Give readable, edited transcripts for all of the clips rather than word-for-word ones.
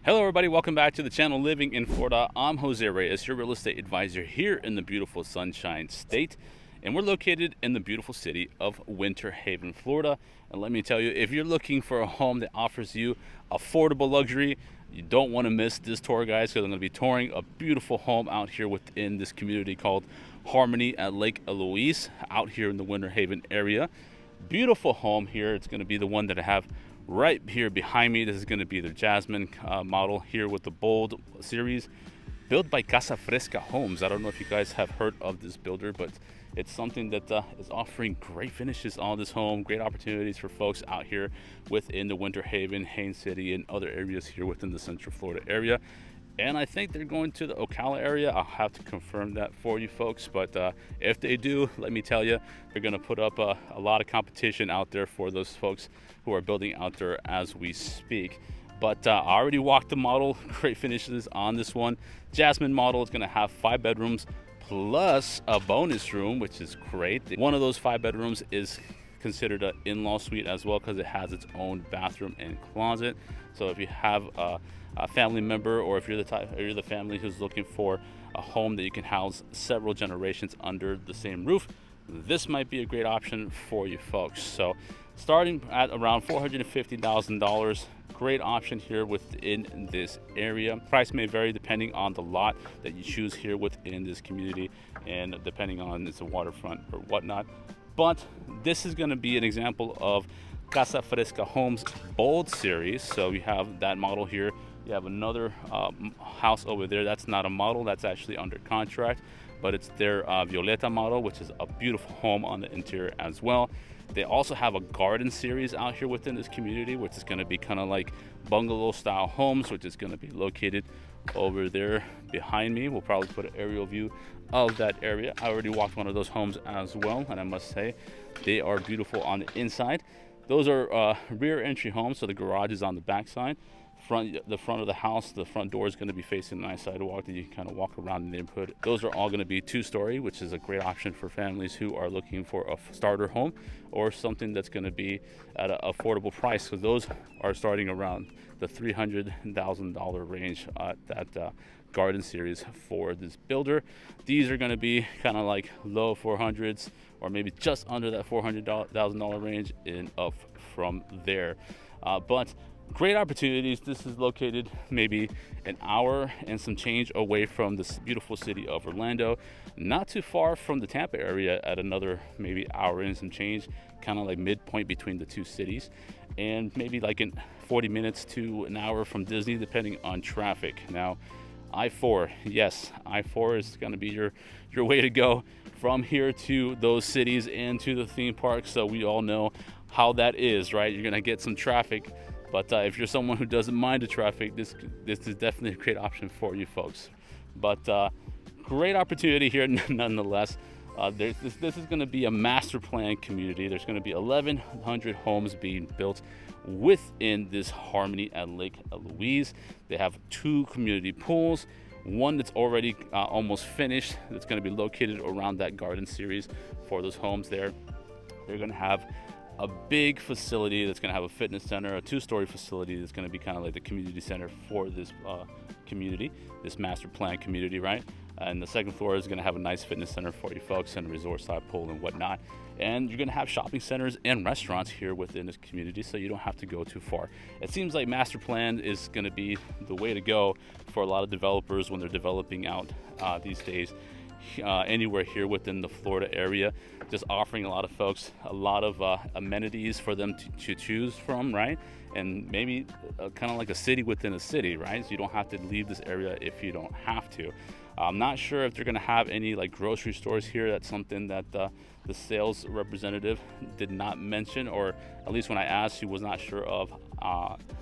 Hello everybody, welcome back to the channel Living in Florida. I'm Jose Reyes, your real estate advisor here in the beautiful Sunshine State. And we're located in the beautiful city of Winter Haven, Florida. And let me tell you, if you're looking for a home that offers you affordable luxury, you don't want to miss this tour, guys, because I'm going to be touring a beautiful home out here within this community called Harmony at Lake Eloise, out here in the Winter Haven area. Beautiful home here. It's going to be the one that I have right here behind me. This is going to be the Jasmine model here with the Bold series, built by Casa Fresca Homes. I don't know if you guys have heard of this builder, but it's something that is offering great finishes on this home, great opportunities for folks out here within the Winter Haven, Haines City, and other areas here within the Central Florida area. And I think they're going to the Ocala area. I'll have to confirm that for you folks. But if they do, let me tell you, they're going to put up a lot of competition out there for those folks who are building out there as we speak. But I already walked the model. Great finishes on this one. Jasmine model is going to have 5 bedrooms plus a bonus room, which is great. One of those 5 bedrooms is considered an in-law suite as well, because it has its own bathroom and closet. So if you have a family member, or if you're the family who's looking for a home that you can house several generations under the same roof, this might be a great option for you folks. So starting at around $450,000, great option here within this area. Price may vary depending on the lot that you choose here within this community, and depending on it's a waterfront or whatnot. But this is going to be an example of Casa Fresca Homes Bold series. So you have that model here. You have another house over there. That's not a model, that's actually under contract, but it's their Violeta model, which is a beautiful home on the interior as well. They also have a garden series out here within this community, which is going to be kind of like bungalow style homes, which is going to be located over there behind me. We'll probably put an aerial view of that area. I already walked one of those homes as well, and I must say they are beautiful on the inside. Those are rear entry homes, so the garage is on the back side. The front of the house, the front door is going to be facing a nice sidewalk that you can kind of walk around the neighborhood. Those are all going to be 2-story, which is a great option for families who are looking for a starter home or something that's going to be at an affordable price. So those are starting around the $300,000 range, that garden series for this builder. These are going to be kind of like low 400s, or maybe just under that $400,000 range and up from there. But great opportunities. This is located maybe an hour and some change away from this beautiful city of Orlando, not too far from the Tampa area at another maybe hour and some change, kind of like midpoint between the two cities, and maybe like in 40 minutes to an hour from Disney, depending on traffic. Now, I-4, yes, I-4 is going to be your way to go from here to those cities and to the theme park. So we all know how that is, right? You're going to get some traffic. But if you're someone who doesn't mind the traffic, this is definitely a great option for you folks. But great opportunity here nonetheless. This is going to be a master plan community. There's going to be 1,100 homes being built within this Harmony at Lake Eloise. They have 2 community pools, one that's already almost finished, that's going to be located around that garden series for those homes there. They're going to have a big facility that's going to have a fitness center, a 2-story facility that's going to be kind of like the community center for this community, this master plan community, right? And the second floor is going to have a nice fitness center for you folks, and a resort style pool and whatnot. And you're going to have shopping centers and restaurants here within this community, so you don't have to go too far. It seems like master plan is going to be the way to go for a lot of developers when they're developing out these days. Anywhere here within the Florida area, just offering a lot of folks a lot of amenities for them to choose from, right? And maybe kind of like a city within a city, right? So you don't have to leave this area if you don't have to. I'm not sure if they're going to have any like grocery stores here. That's something that the sales representative did not mention, or at least when I asked, she was not sure of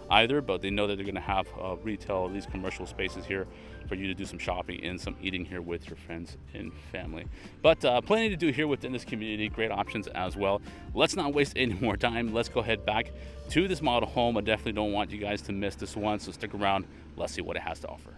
either. But they know that they're going to have retail, these commercial spaces here for you to do some shopping and some eating here with your friends and family. But plenty to do here within this community. Great options as well. Let's not waste any more time. Let's go head back to this model home. I definitely don't want you guys to miss this one, so stick around. Let's see what it has to offer.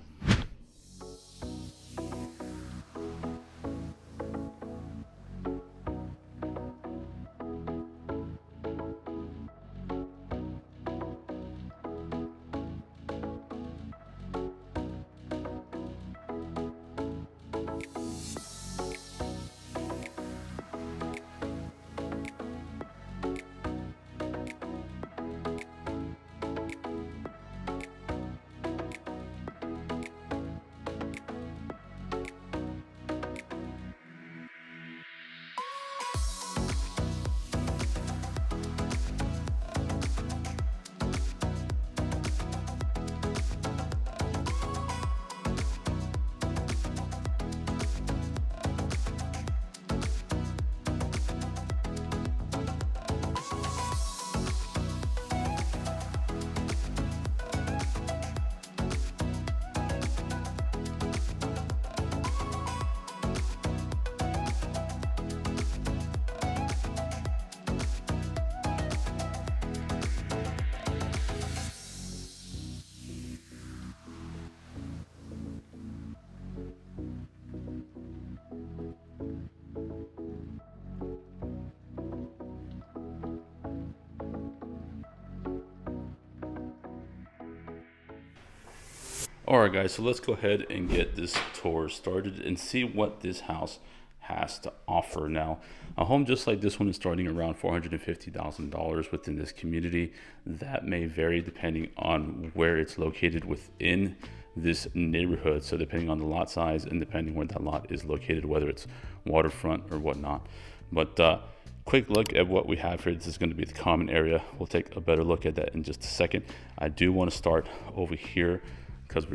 All right, guys, so let's go ahead and get this tour started and see what this house has to offer. Now, a home just like this one is starting around $450,000 within this community. That may vary depending on where it's located within this neighborhood. So depending on the lot size and depending where that lot is located, whether it's waterfront or whatnot. But quick look at what we have here. This is going to be the common area. We'll take a better look at that in just a second. I do want to start over here because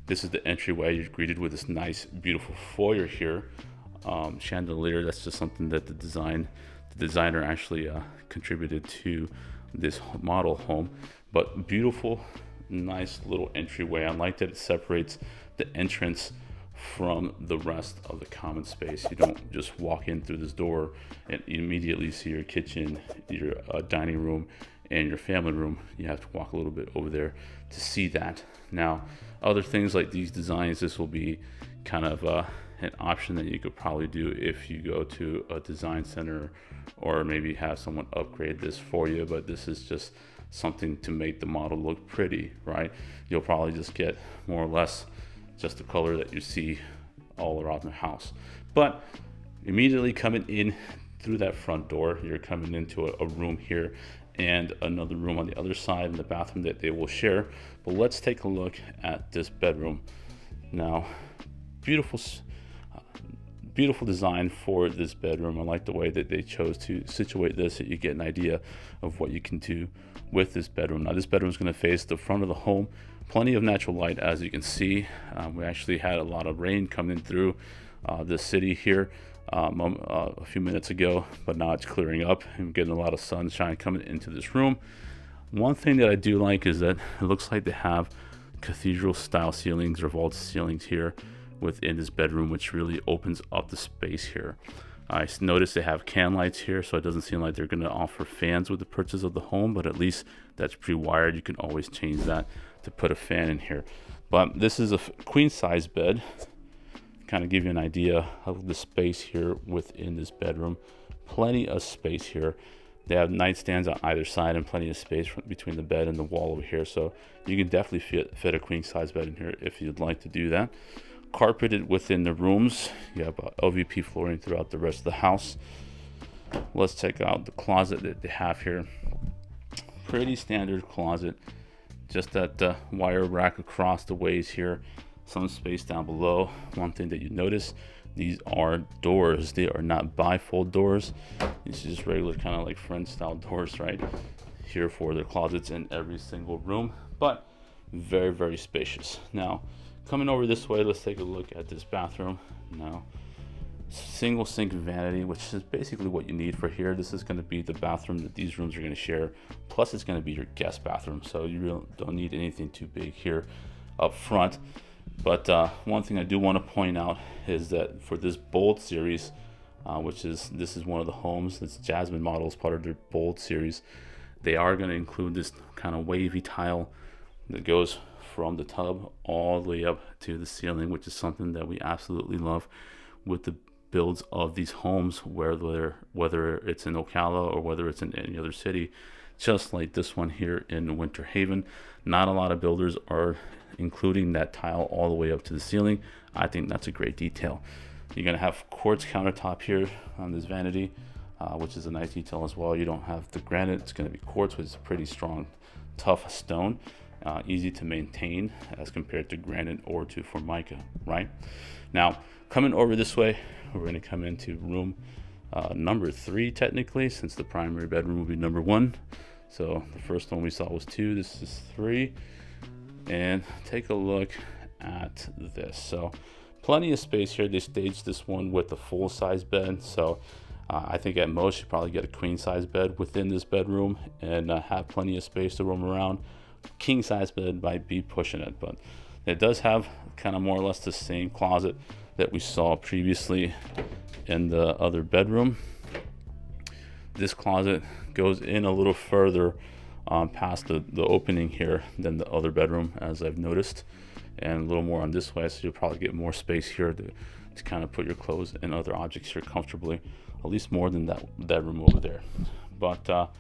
this is the entryway. You're greeted with this nice, beautiful foyer here. Chandelier. That's just something that the designer actually contributed to this model home. But beautiful, nice little entryway. I like that it separates the entrance from the rest of the common space. You don't just walk in through this door and you immediately see your kitchen, your dining room, and your family room. You have to walk a little bit over there to see that. Now, other things like these designs, this will be kind of an option that you could probably do if you go to a design center or maybe have someone upgrade this for you. But this is just something to make the model look pretty, right? You'll probably just get more or less just the color that you see all around the house. But immediately coming in through that front door, you're coming into a room here and another room on the other side and the bathroom that they will share. But let's take a look at this bedroom. Now, beautiful design for this bedroom. I like the way that they chose to situate this so you get an idea of what you can do with this bedroom. Now, this bedroom is going to face the front of the home. Plenty of natural light, as you can see. We actually had a lot of rain coming through the city here a few minutes ago, but now it's clearing up and getting a lot of sunshine coming into this room. One thing that I do like is that it looks like they have cathedral style ceilings or vaulted ceilings here within this bedroom, which really opens up the space here. I noticed they have can lights here, so it doesn't seem like they're going to offer fans with the purchase of the home, but at least that's pre-wired. You can always change that to put a fan in here. But this is a queen size bed. Kind of give you an idea of the space here within this bedroom. Plenty of space here. They have nightstands on either side and plenty of space between the bed and the wall over here, so you can definitely fit a queen size bed in here if you'd like to do that. Carpeted within the rooms. You have LVP flooring throughout the rest of the house. Let's check out the closet that they have here. Pretty standard closet. Just that wire rack across the ways here. Some space down below. One thing that you notice, these are doors. They are not bifold doors. These are just regular kind of like French style doors, right? Here for their closets in every single room, but very, very spacious. Now, coming over this way, let's take a look at this bathroom. Now, single sink vanity, which is basically what you need for here. This is going to be the bathroom that these rooms are going to share. Plus, it's going to be your guest bathroom, so you really don't need anything too big here up front. But one thing I do want to point out is that for this Bold series, this is one of the homes, this Jasmine model is part of their Bold series. They are going to include this kind of wavy tile that goes from the tub all the way up to the ceiling, which is something that we absolutely love with the builds of these homes, whether it's in Ocala or whether it's in any other city, just like this one here in Winter Haven. Not a lot of builders are including that tile all the way up to the ceiling. I think that's a great detail. You're going to have quartz countertop here on this vanity, which is a nice detail as well. You don't have the granite. It's going to be quartz, which is a pretty strong, tough stone. Easy to maintain as compared to granite or to Formica, right? Now, coming over this way, we're going to come into room number 3, technically, since the primary bedroom will be number 1. So the first one we saw was 2. This is 3. And take a look at this. So plenty of space here. They staged this one with a full-size bed. So I think at most you probably get a queen-size bed within this bedroom and have plenty of space to roam around. King-size bed might be pushing it, but it does have kind of more or less the same closet that we saw previously in the other bedroom. This closet goes in a little further past the opening here than the other bedroom, as I've noticed, and a little more on this way, so you'll probably get more space here to kind of put your clothes and other objects here comfortably, at least more than that room over there. But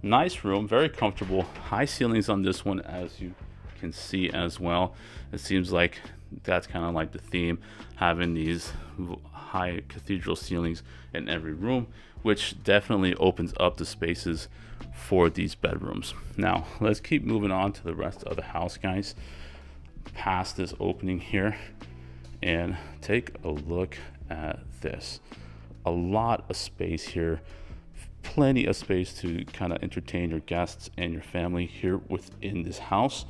nice room, very comfortable. High ceilings on this one, as you can see as well. It seems like that's kind of like the theme, having these high cathedral ceilings in every room, which definitely opens up the spaces for these bedrooms. Now let's keep moving on to the rest of the house, guys, past this opening here, and take a look at this. A lot of space here, plenty of space to kind of entertain your guests and your family here within this house.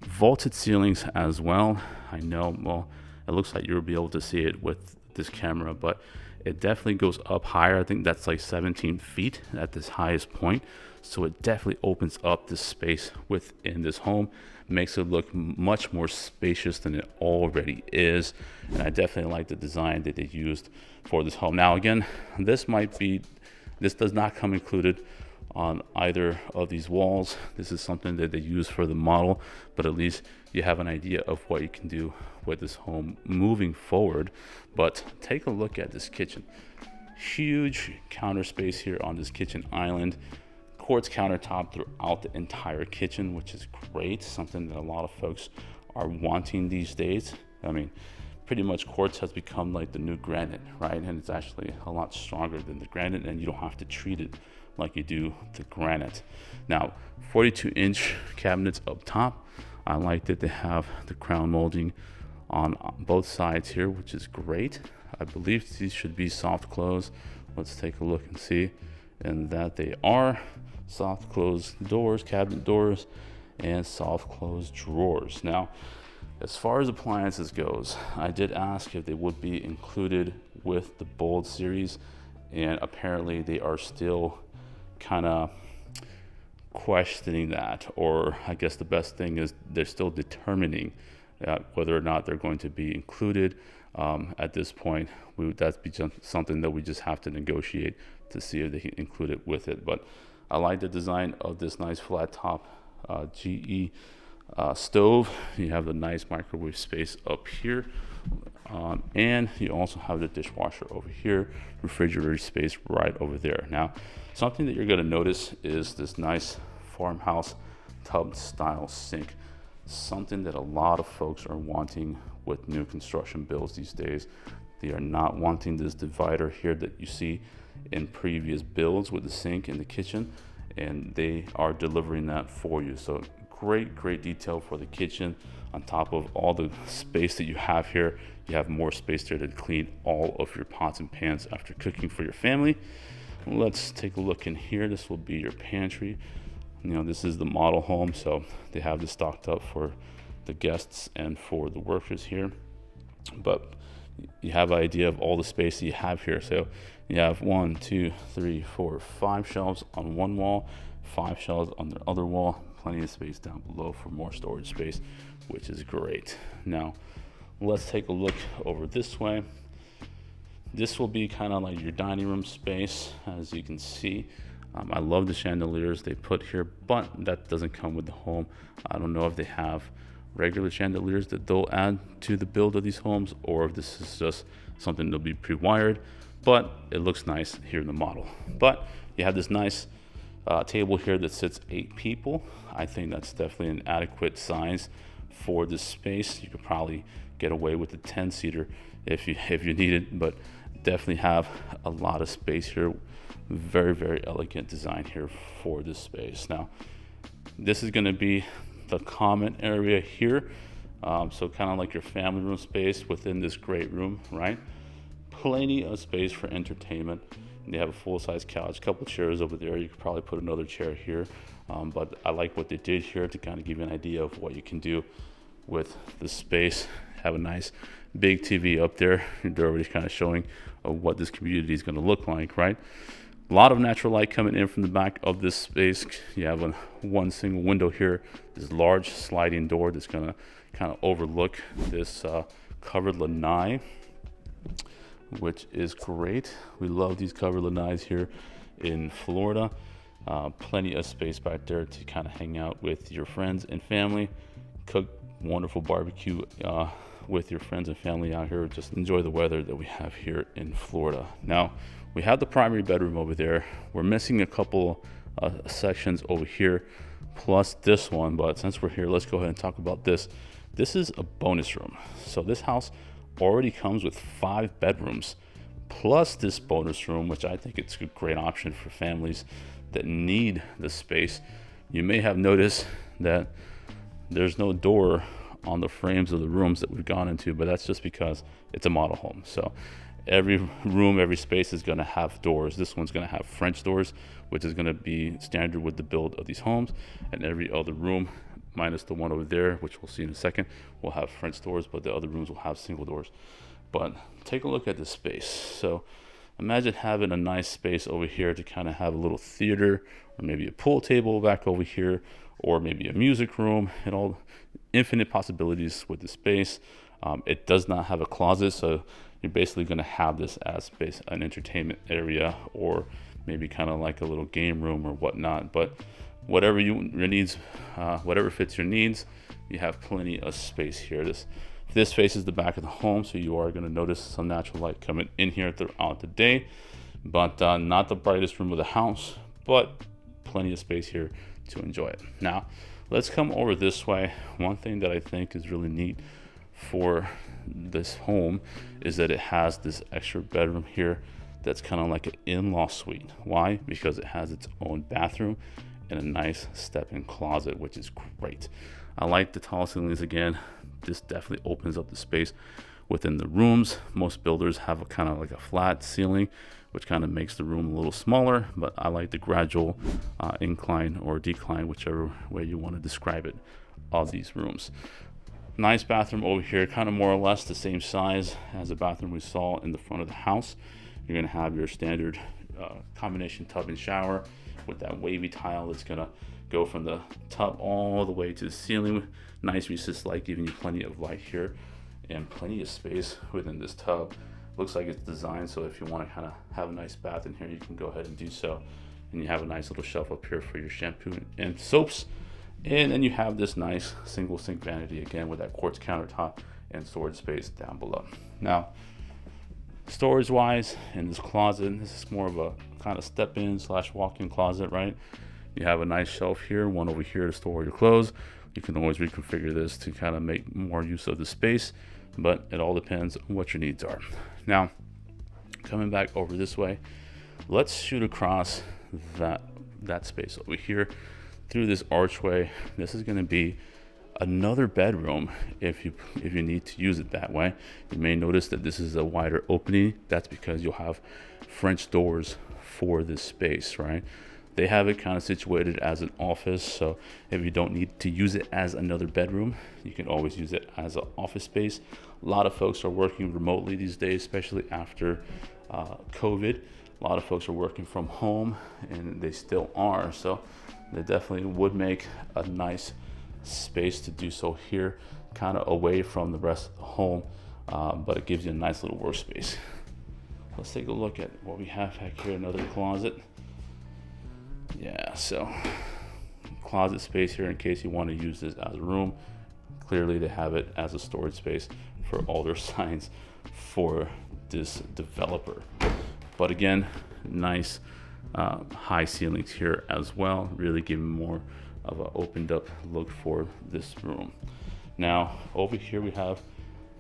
Vaulted ceilings as well. I know, well, it looks like you'll be able to see it with this camera, but it definitely goes up higher. I think that's like 17 feet at this highest point. So it definitely opens up this space within this home, makes it look much more spacious than it already is. And I definitely like the design that they used for this home. Now again, this does not come included on either of these walls. This is something that they use for the model, but at least you have an idea of what you can do with this home moving forward. But take a look at this kitchen. Huge counter space here on this kitchen island. Quartz countertop throughout the entire kitchen, which is great, something that a lot of folks are wanting these days. I mean, pretty much quartz has become like the new granite, right? And it's actually a lot stronger than the granite, and you don't have to treat it like you do the granite. Now, 42-inch cabinets up top. I like that they have the crown molding on both sides here, which is great. I believe these should be soft close. Let's take a look and see, and that they are soft close doors, cabinet doors, and soft close drawers. Now, as far as appliances goes, I did ask if they would be included with the Bold series, and apparently they are still kind of questioning that, or I guess the best thing is they're still determining whether or not they're going to be included. At this point, that's something that we just have to negotiate to see if they can include it with it. But I like the design of this nice flat top GE stove. You have the nice microwave space up here, and you also have the dishwasher over here, refrigerator space right over there. Now, something that you're going to notice is this nice farmhouse tub style sink, something that a lot of folks are wanting with new construction builds these days. They are not wanting this divider here that you see in previous builds with the sink in the kitchen, and they are delivering that for you. So great detail for the kitchen. On top of all the space that you have here, you have more space there to clean all of your pots and pans after cooking for your family. Let's take a look in here. This will be your pantry. You know, this is the model home, so they have this stocked up for the guests and for the workers here. But you have an idea of all the space that you have here. So you have 1, 2, 3, 4, 5 shelves on one wall, 5 shelves on the other wall, plenty of space down below for more storage space, which is great. Now, let's take a look over this way. This will be kind of like your dining room space, as you can see. I love the chandeliers they put here, but that doesn't come with the home. I don't know if they have regular chandeliers that they'll add to the build of these homes, or if this is just something that'll be pre-wired, but it looks nice here in the model. But you have this nice table here that sits 8 people. I think that's definitely an adequate size for this space. You could probably get away with a 10-seater if you need it, but definitely have a lot of space here. Very elegant design here for this space. Now, this is going to be the common area here, so kind of like your family room space within this great room, right? Plenty of space for entertainment. They have a full-size couch, a couple chairs over there. You could probably put another chair here, but I like what they did here to kind of give you an idea of what you can do with the space. Have a nice big TV up there. They're already kind of showing what this community is going to look like, right? A lot of natural light coming in from the back of this space. You have one single window here, this large sliding door that's going to kind of overlook this covered lanai, which is great. We love these covered lanais here in Florida. Plenty of space back there to kind of hang out with your friends and family, cook wonderful barbecue with your friends and family out here. Just enjoy the weather that we have here in Florida. Now, we have the primary bedroom over there. We're missing a couple sections over here. plus this one. But since we're here, let's go ahead and talk about this. This is a bonus room. So this house already comes with 5 bedrooms plus this bonus room, which I think it's a great option for families that need the space. You may have noticed that there's no door on the frames of the rooms that we've gone into, but that's just because it's a model home. So every room, every space is going to have doors. This one's going to have French doors, which is going to be standard with the build of these homes. And every other room, minus the one over there, which we'll see in a second, will have French doors, but the other rooms will have single doors. But take a look at this space. So imagine having a nice space over here to kind of have a little theater, or maybe a pool table back over here, or maybe a music room, and all infinite possibilities with the space. It does not have a closet, so you're basically going to have this as space, an entertainment area, or maybe kind of like a little game room or whatnot. But whatever your needs, whatever fits your needs, you have plenty of space here. This faces the back of the home, so you are going to notice some natural light coming in here throughout the day, but not the brightest room of the house, but plenty of space here to enjoy it. Now, let's come over this way. One thing that I think is really neat for this home is that it has this extra bedroom here that's kind of like an in-law suite. Why? Because it has its own bathroom and a nice step-in closet, which is great. I like the tall ceilings again. This definitely opens up the space within the rooms. Most builders have a kind of like a flat ceiling, which kind of makes the room a little smaller, but I like the gradual incline or decline, whichever way you want to describe it, of these rooms. Nice bathroom over here, kind of more or less the same size as the bathroom we saw in the front of the house. You're going to have your standard combination tub and shower with that wavy tile that's going to go from the tub all the way to the ceiling. Nice recessed light, giving you plenty of light here and plenty of space within this tub. Looks like it's designed so if you want to kind of have a nice bath in here, you can go ahead and do so. And you have a nice little shelf up here for your shampoo and soaps. And then you have this nice single sink vanity again with that quartz countertop and storage space down below. Now, storage wise, in this closet, this is more of a kind of step in / walk-in closet, right? You have a nice shelf here, one over here to store your clothes. You can always reconfigure this to kind of make more use of the space, but it all depends on what your needs are. Now, coming back over this way, let's shoot across that space over here through this archway. This is going to be another bedroom if you need to use it that way. You may notice that this is a wider opening. That's because you'll have French doors for this space, right? They have it kind of situated as an office, so if you don't need to use it as another bedroom, you can always use it as an office space. A lot of folks are working remotely these days, especially after COVID. A lot of folks are working from home, and they still are, so they definitely would make a nice space to do so here, kind of away from the rest of the home, but it gives you a nice little workspace. Let's take a look at what we have back here. Another closet. Yeah, so closet space here in case you want to use this as a room. Clearly they have it as a storage space for all their signs for this developer. But again, nice high ceilings here as well, really giving more of an opened up look for this room. Now over here we have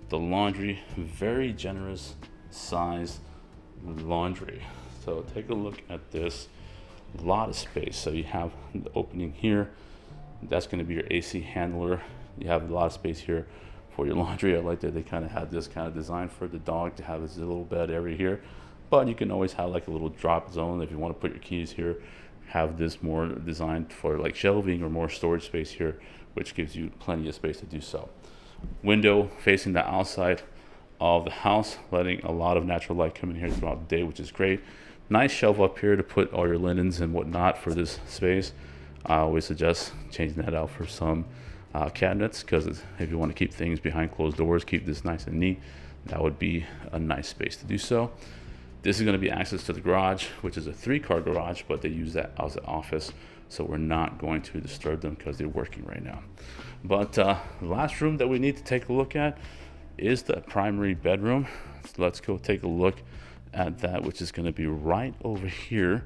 the laundry, very generous size laundry. So take a look at this. A lot of space. So you have the opening here, that's going to be your AC handler. You have a lot of space here for your laundry. I like that they kind of had this kind of design for the dog to have his little bed area here, but you can always have like a little drop zone if you want to put your keys here. Have this more designed for like shelving or more storage space here, which gives you plenty of space to do so. Window facing the outside of the house, letting a lot of natural light come in here throughout the day, which is great. Nice shelf up here to put all your linens and whatnot for this space. I always suggest changing that out for some cabinets, because if you want to keep things behind closed doors, keep this nice and neat, that would be a nice space to do so. This is going to be access to the garage, which is a 3-car garage, but they use that as an office, so we're not going to disturb them because they're working right now. But the last room that we need to take a look at is the primary bedroom. So let's go take a look at that, which is going to be right over here.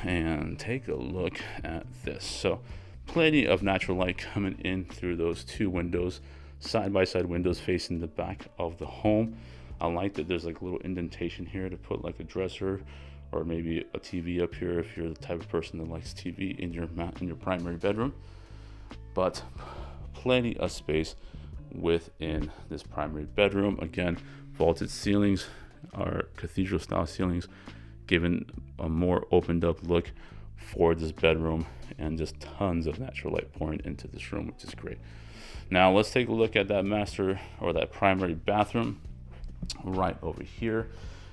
And take a look at this. So plenty of natural light coming in through those two windows, side by side windows facing the back of the home. I like that there's like a little indentation here to put like a dresser or maybe a TV up here if you're the type of person that likes TV in your primary bedroom. But plenty of space within this primary bedroom. Again, vaulted ceilings are cathedral style ceilings, giving a more opened up look for this bedroom, and just tons of natural light pouring into this room, which is great. Now let's take a look at that master or that primary bathroom right over here.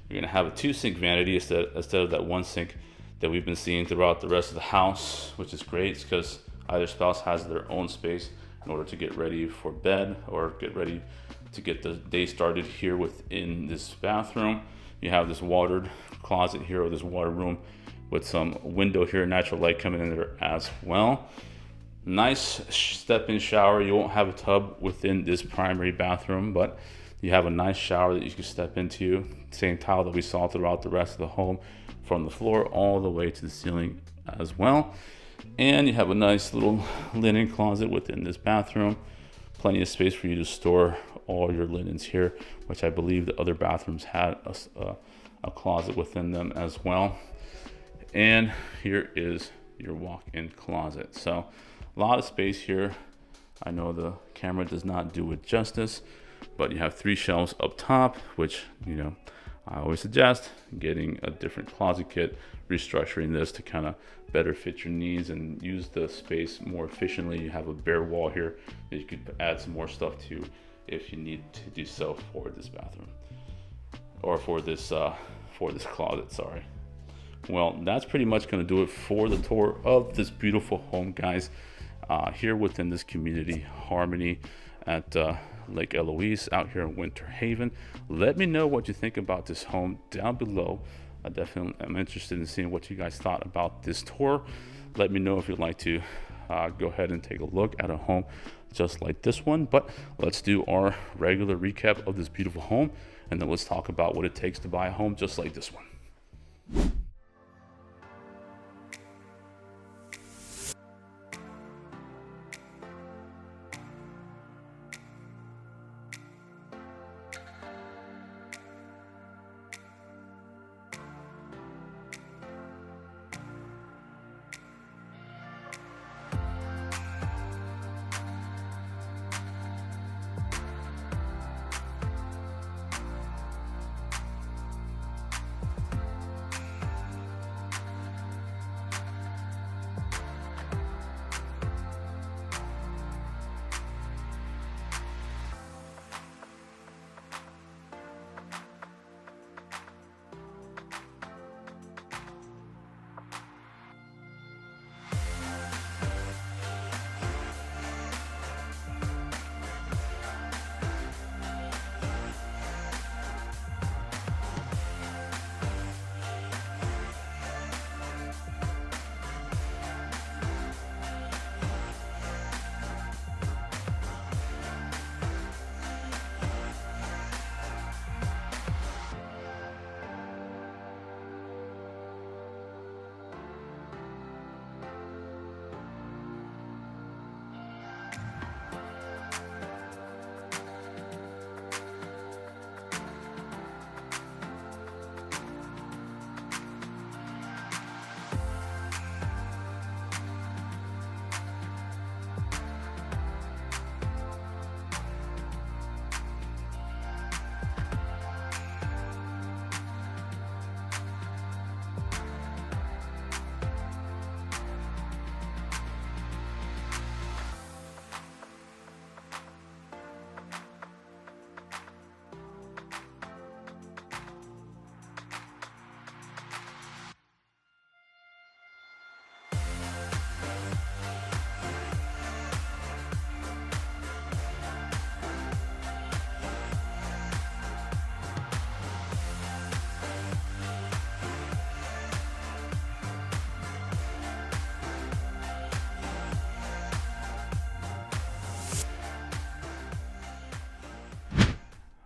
You're gonna have a 2-sink vanity instead of that 1 sink that we've been seeing throughout the rest of the house, which is great. It's because either spouse has their own space in order to get ready for bed or get ready to get the day started here within this bathroom. You have this watered closet here, or this water room with some window here, natural light coming in there as well. Nice step-in shower. You won't have a tub within this primary bathroom, but you have a nice shower that you can step into. Same tile that we saw throughout the rest of the home, from the floor all the way to the ceiling as well. And you have a nice little linen closet within this bathroom. Plenty of space for you to store all your linens here, which I believe the other bathrooms had a closet within them as well. And here is your walk-in closet. So a lot of space here. I know the camera does not do it justice, but you have 3 shelves up top, which, you know, I always suggest getting a different closet kit, restructuring this to kind of better fit your needs and use the space more efficiently. You have a bare wall here that you could add some more stuff to if you need to do so for this bathroom, or for this closet, sorry. Well, that's pretty much going to do it for the tour of this beautiful home, guys, here within this community, Harmony, at Lake Eloise out here in Winter Haven. Let me know what you think about this home down below. I definitely am interested in seeing what you guys thought about this tour. Let me know if you'd like to go ahead and take a look at a home just like this one. But let's do our regular recap of this beautiful home, and then let's talk about what it takes to buy a home just like this one.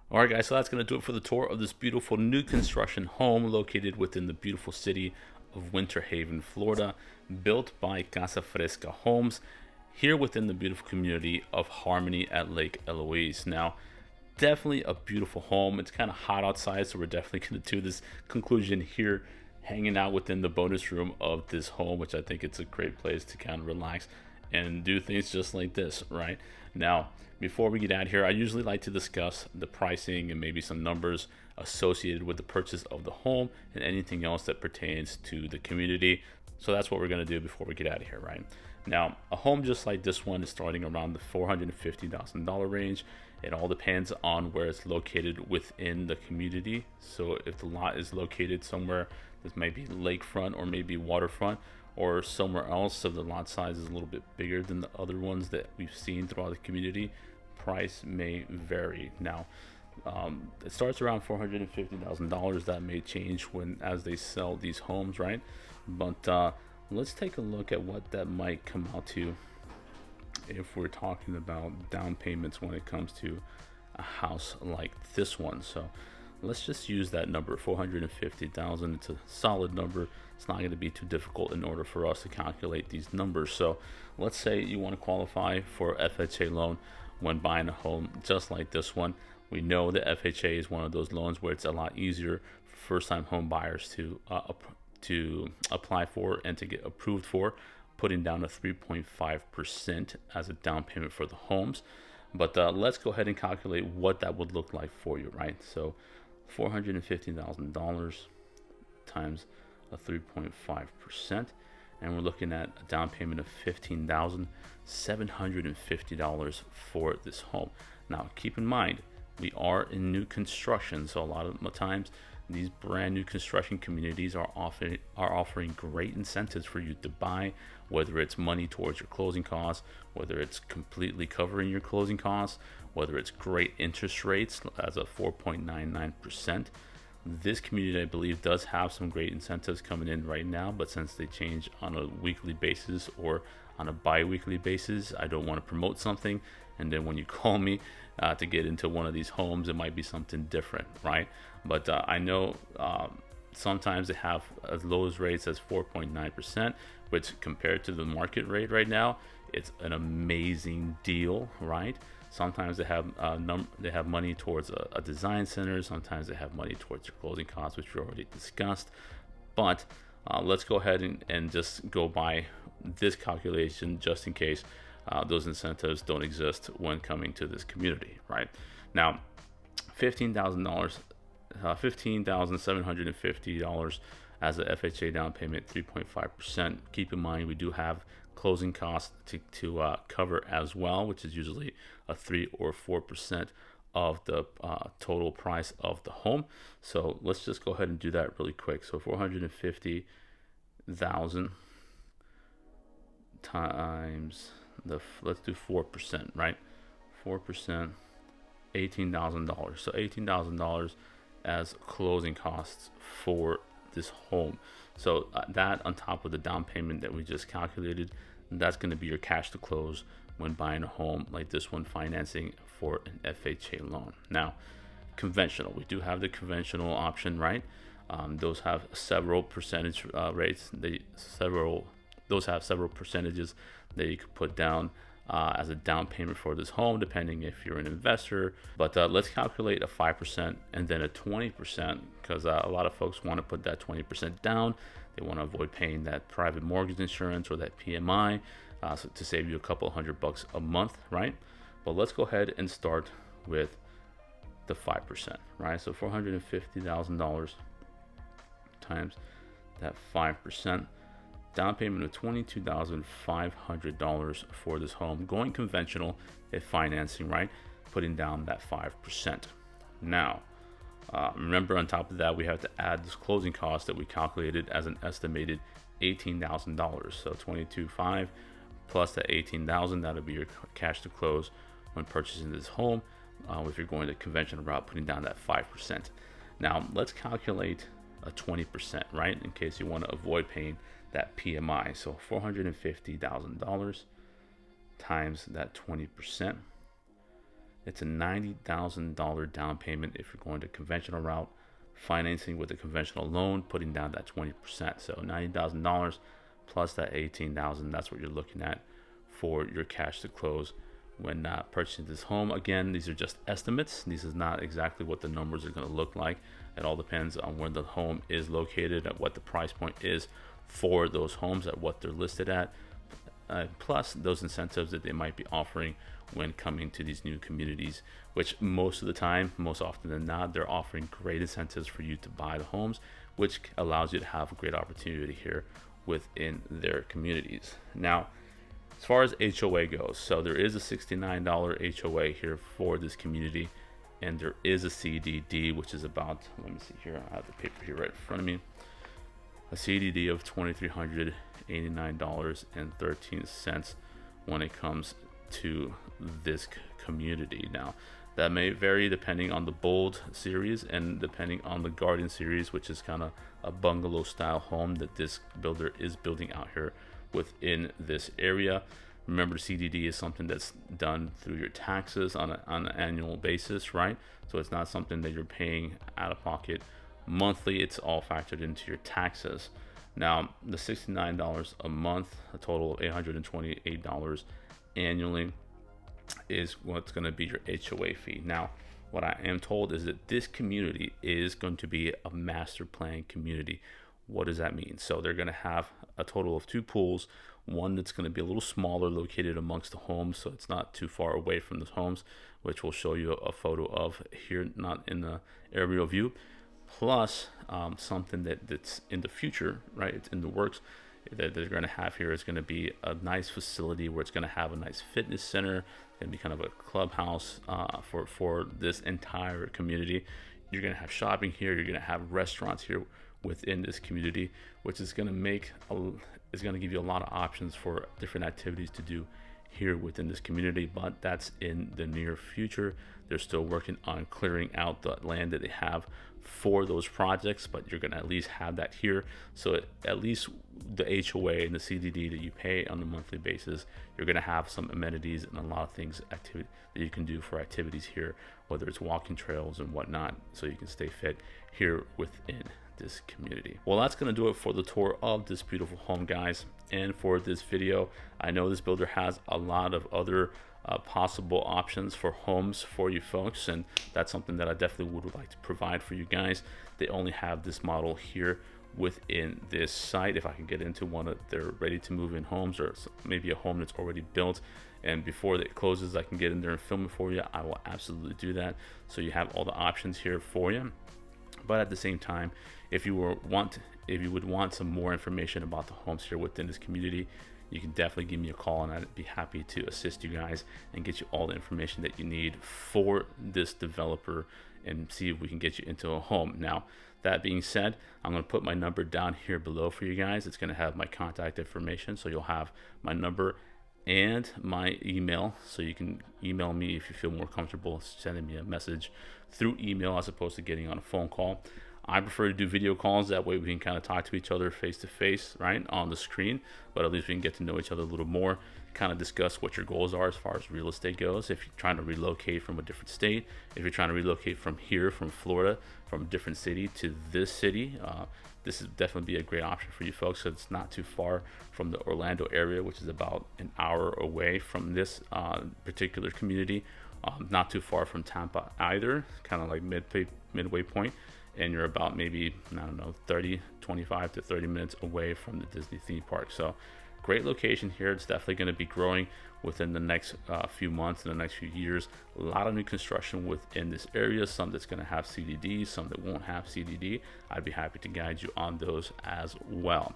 All right, guys, so that's going to do it for the tour of this beautiful new construction home located within the beautiful city of Winter Haven, Florida, built by Casa Fresca Homes here within the beautiful community of Harmony at Lake Eloise. Now, definitely a beautiful home. It's kind of hot outside, so we're definitely going to do this conclusion here, hanging out within the bonus room of this home, which I think it's a great place to kind of relax and do things just like this, right? Now, before we get out here, I usually like to discuss the pricing and maybe some numbers associated with the purchase of the home and anything else that pertains to the community. So that's what we're going to do before we get out of here, right? Now, a home just like this one is starting around the $450,000 range. It all depends on where it's located within the community. So if the lot is located somewhere that may be lakefront or maybe waterfront, or somewhere else, so the lot size is a little bit bigger than the other ones that we've seen throughout the community, price may vary. Now, it starts around $450,000. That may change as they sell these homes, right? But let's take a look at what that might come out to if we're talking about down payments when it comes to a house like this one. So let's just use that number, 450,000. It's a solid number. It's not going to be too difficult in order for us to calculate these numbers. So let's say you want to qualify for FHA loan when buying a home just like this one. We know that FHA is one of those loans where it's a lot easier for first-time home buyers to apply for and to get approved for, putting down a 3.5% as a down payment for the homes. But let's go ahead and calculate what that would look like for you, right? So $450,000 times a 3.5%, and we're looking at a down payment of $15,750 for this home. Now, keep in mind, we are in new construction, so a lot of the times these brand new construction communities are offering great incentives for you to buy, whether it's money towards your closing costs, whether it's completely covering your closing costs, whether it's great interest rates as a 4.99%. This community, I believe, does have some great incentives coming in right now, but since they change on a weekly basis or on a bi-weekly basis, I don't want to promote something and then when you call me to get into one of these homes, it might be something different, right? But I know sometimes they have as low as rates as 4.9%, which compared to the market rate right now, it's an amazing deal, right? Sometimes they have money towards a design center. Sometimes they have money towards your closing costs, which we already discussed. But let's go ahead and just go by this calculation just in case those incentives don't exist when coming to this community, right? Now, $15,750 as a FHA down payment, 3.5%. Keep in mind, we do have closing costs to cover as well, which is usually a 3 or 4% of the total price of the home. So let's just go ahead and do that really quick. So 450,000 times let's do 4%, right? 4%, $18,000. So $18,000 as closing costs for this home. So that on top of the down payment that we just calculated, that's going to be your cash to close when buying a home like this one, financing for an FHA loan. Now, conventional, we do have the conventional option, right? Those have several percentage rates. Those have several percentages that you could put down as a down payment for this home, depending if you're an investor. But let's calculate a 5% and then a 20%, because a lot of folks want to put that 20% down. They want to avoid paying that private mortgage insurance or that PMI, so to save you a couple $100 a month, right? But let's go ahead and start with the 5%, right? So $450,000 times that 5%. Down payment of $22,500 for this home, going conventional if financing, right? Putting down that 5%. Now, remember on top of that, we have to add this closing cost that we calculated as an estimated $18,000. So $22,500 plus that $18,000, that'll be your cash to close when purchasing this home. If you're going the conventional route, putting down that 5%. Now, let's calculate a 20%, right? In case you want to avoid paying that PMI. So $450,000 times that 20%. It's a $90,000 down payment if you're going to conventional route, financing with a conventional loan, putting down that 20%. So $90,000 plus that $18,000. That's what you're looking at for your cash to close when purchasing this home. Again, these are just estimates. This is not exactly what the numbers are going to look like. It all depends on where the home is located, at what the price point is for those homes, at what they're listed at, plus those incentives that they might be offering when coming to these new communities, which most of the time, most often than not, they're offering great incentives for you to buy the homes, which allows you to have a great opportunity here within their communities. Now, as far as HOA goes, so there is a $69 HOA here for this community, and there is a CDD, which is about, let me see here, I have the paper here right in front of me, a CDD of $2,389.13 when it comes to this community. Now, that may vary depending on the Bold series and depending on the Garden series, which is kind of a bungalow style home that this builder is building out here within this area. Remember, CDD is something that's done through your taxes on an annual basis, right? So it's not something that you're paying out of pocket monthly. It's all factored into your taxes. Now, the $69 a month, a total of $828 annually, is what's going to be your HOA fee. Now, what I am told is that this community is going to be a master plan community. What does that mean? So they're going to have a total of 2 pools, one that's going to be a little smaller, located amongst the homes, so it's not too far away from the homes, which we'll show you a photo of here, not in the aerial view, plus something that's in the future, right? It's in the works, that they're going to have here is going to be a nice facility where it's going to have a nice fitness center, going to be kind of a clubhouse for this entire community. You're going to have shopping here, you're going to have restaurants here within this community, which is going to give you a lot of options for different activities to do here within this community. But that's in the near future. They're still working on clearing out the land that they have for those projects, but you're going to at least have that here. So at least the HOA and the CDD that you pay on a monthly basis, you're going to have some amenities and a lot of things, activity that you can do for activities here, whether it's walking trails and whatnot, so you can stay fit here within this community. Well, that's going to do it for the tour of this beautiful home, guys, and for this video. I know this builder has a lot of other possible options for homes for you folks, and that's something that I definitely would like to provide for you guys. They only have this model here within this site. If I can get into one of their ready to move in homes, or maybe a home that's already built, and before it closes I can get in there and film it for you, I will absolutely do that, so you have all the options here for you. But at the same time, if you would want some more information about the homes here within this community, you can definitely give me a call, and I'd be happy to assist you guys and get you all the information that you need for this developer and see if we can get you into a home. Now, that being said, I'm going to put my number down here below for you guys. It's going to have my contact information, so you'll have my number and my email, so you can email me if you feel more comfortable sending me a message through email as opposed to getting on a phone call. I prefer to do video calls, that way we can kind of talk to each other face to face, right, on the screen, but at least we can get to know each other a little more, kind of discuss what your goals are as far as real estate goes. If you're trying to relocate from a different state, if you're trying to relocate from here, from Florida, from a different city to this city, this is definitely be a great option for you folks. So it's not too far from the Orlando area, which is about an hour away from this particular community. Not too far from Tampa either, kind of like midway point. And you're about maybe, I don't know, 25 to 30 minutes away from the Disney theme park. So great location here. It's definitely going to be growing within the next few months, in the next few years. A lot of new construction within this area, some that's going to have CDD, some that won't have CDD. I'd be happy to guide you on those as well.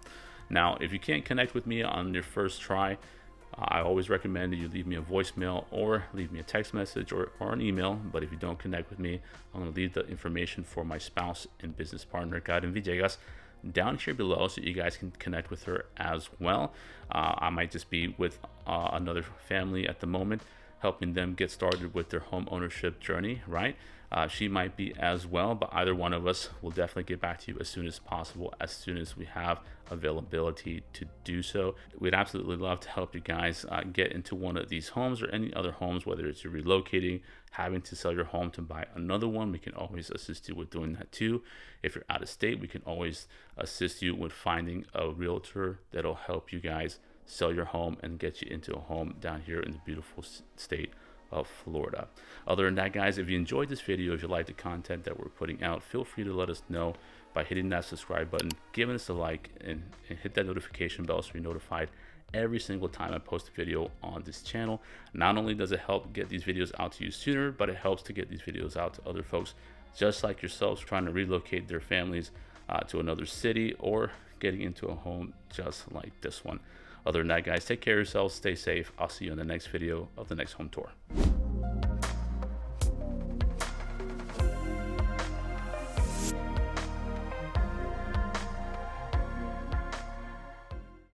Now, if you can't connect with me on your first try, I always recommend that you leave me a voicemail or leave me a text message or an email. But if you don't connect with me, I'm going to leave the information for my spouse and business partner, Karen Villegas, down here below, so you guys can connect with her as well. I might just be with another family at the moment, helping them get started with their home ownership journey, right? She might be as well, but either one of us will definitely get back to you as soon as possible, as soon as we have availability to do so. We'd absolutely love to help you guys get into one of these homes or any other homes, whether it's you're relocating, having to sell your home to buy another one. We can always assist you with doing that too. If you're out of state, we can always assist you with finding a realtor that'll help you guys sell your home and get you into a home down here in the beautiful state of Florida. Other than that, guys, if you enjoyed this video, if you like the content that we're putting out, feel free to let us know by hitting that subscribe button, giving us a like, and hit that notification bell so you're notified every single time I post a video on this channel. Not only does it help get these videos out to you sooner, but it helps to get these videos out to other folks just like yourselves trying to relocate their families to another city or getting into a home just like this one. Other than that, guys, take care of yourselves, stay safe. I'll see you in the next video of the next home tour.